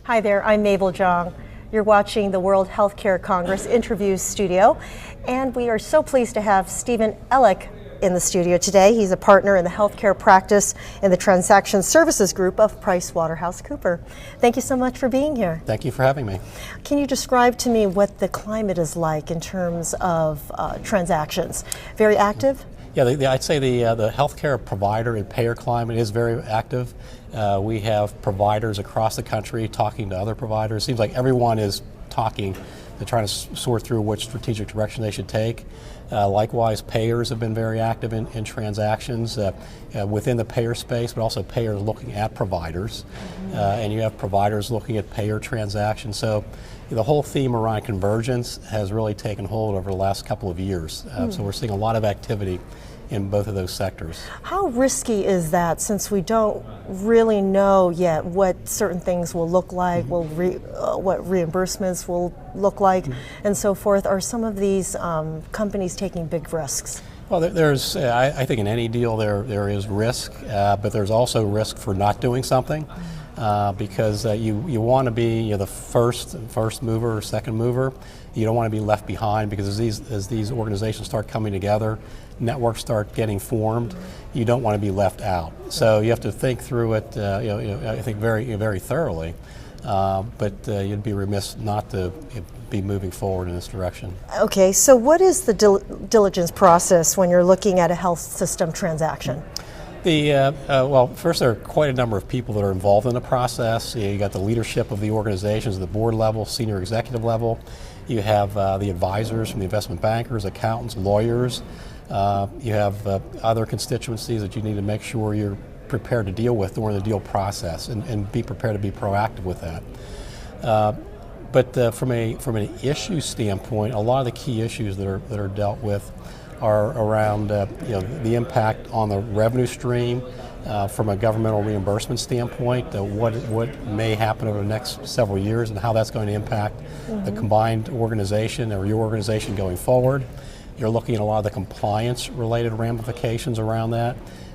Hi there, I'm Mabel Zhang. You're watching the World Healthcare Congress Interviews Studio, and we are so pleased to have Stephen Elek in the studio today. He's a partner in the healthcare practice in the Transaction Services Group of Pricewaterhouse Coopers. Thank you so much for being here. Thank you for having me. Can you describe to me what the climate is like in terms of transactions? Very active? Yeah, I'd say the healthcare provider and payer climate is very active. We have providers across the country talking to other providers. Seems like everyone is talking. They're trying to sort through which strategic direction they should take. Likewise, payers have been very active in transactions within the payer space, but also payers looking at providers. And you have providers looking at payer transactions. So the whole theme around convergence has really taken hold over the last couple of years. So we're seeing a lot of activity in both of those sectors. How risky is that, since we don't really know yet what certain things will look like, what reimbursements will look like, and so forth? Are some of these companies taking big risks? Well, there's, I think in any deal there is risk, but there's also risk for not doing something. Because you want to be the first mover or second mover. You don't want to be left behind, because as these organizations start coming together, networks start getting formed, you don't want to be left out. So you have to think through it, I think very thoroughly. But you'd be remiss not to be moving forward in this direction. Okay, so what is the diligence process when you're looking at a health system transaction? Well, first, there are quite a number of people that are involved in the process. You got the leadership of the organizations at the board level, senior executive level. You have the advisors from the investment bankers, accountants, lawyers. You have other constituencies that you need to make sure you're prepared to deal with during the deal process, and be prepared to be proactive with that. But from an issue standpoint, a lot of the key issues that are dealt with are around the impact on the revenue stream from a governmental reimbursement standpoint, what may happen over the next several years, and how that's going to impact the combined organization or your organization going forward. You're looking at a lot of the compliance-related ramifications around that.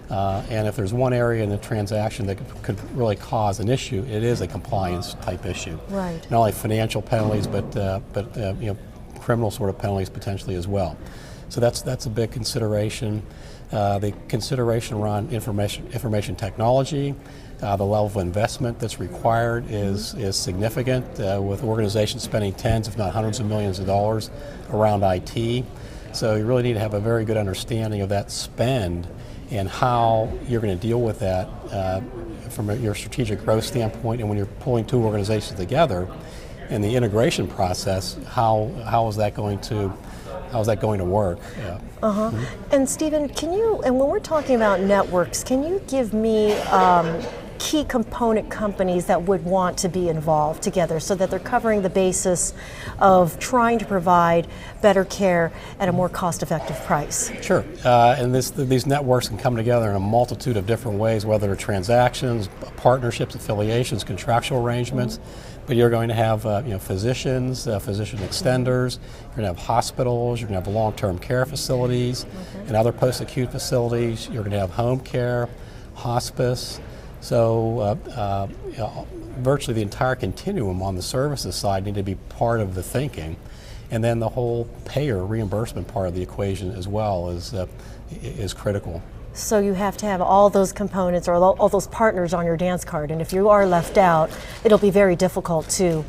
And if there's one area in the transaction that could really cause an issue, it is a compliance-type issue. Right. Not only financial penalties, but criminal sort of penalties potentially as well. So that's a big consideration. The consideration around information technology, the level of investment that's required is significant, with organizations spending tens, if not hundreds of millions of dollars around IT. So you really need to have a very good understanding of that spend and how you're going to deal with that from your strategic growth standpoint, and when you're pulling two organizations together in the integration process, how is that going to work? Yeah. And Stephen, and when we're talking about networks, can you give me key component companies that would want to be involved together, so that they're covering the basis of trying to provide better care at a more cost-effective price? Sure, and these networks can come together in a multitude of different ways, whether they're transactions, partnerships, affiliations, contractual arrangements. But you're going to have physicians, physician extenders, you're going to have hospitals, you're going to have long-term care facilities, and other post-acute facilities. You're going to have home care, hospice. So virtually the entire continuum on the services side need to be part of the thinking. And then the whole payer reimbursement part of the equation as well is critical. So you have to have all those components, or all those partners on your dance card, and if you are left out, it'll be very difficult to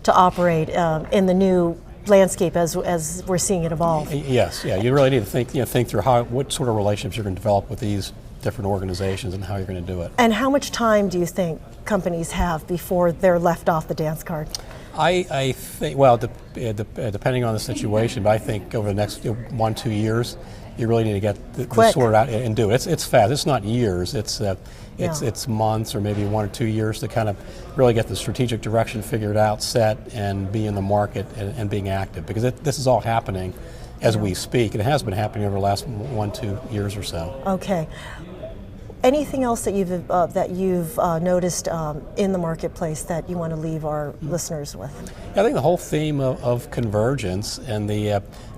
operate in the new landscape as we're seeing it evolve. Yes, yeah, you really need to think through what sort of relationships you're going to develop with these different organizations and how you're going to do it. And how much time do you think companies have before they're left off the dance card? I think, well, depending on the situation, but I think over the next 1-2 years, you really need to get this sorted out and do it. It's fast. It's not years. It's months or maybe 1 or 2 years to kind of really get the strategic direction figured out, set, and be in the market and being active. Because this is all happening as we speak. It has been happening over the last 1-2 years or so. Okay. Anything else that you've noticed in the marketplace that you want to leave our listeners with? I think the whole theme of convergence and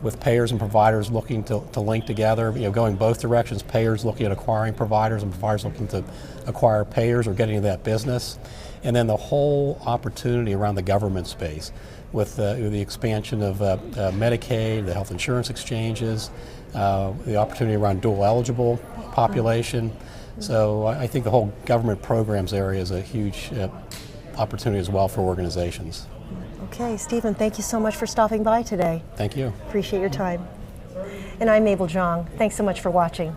with payers and providers looking to link together, going both directions, payers looking at acquiring providers and providers looking to acquire payers or getting into that business. And then the whole opportunity around the government space with the expansion of Medicaid, the health insurance exchanges, the opportunity around dual eligible population. So I think the whole government programs area is a huge opportunity as well for organizations. Okay, Stephen, thank you so much for stopping by today. Thank you. Appreciate your time. And I'm Mabel Zhang. Thanks so much for watching.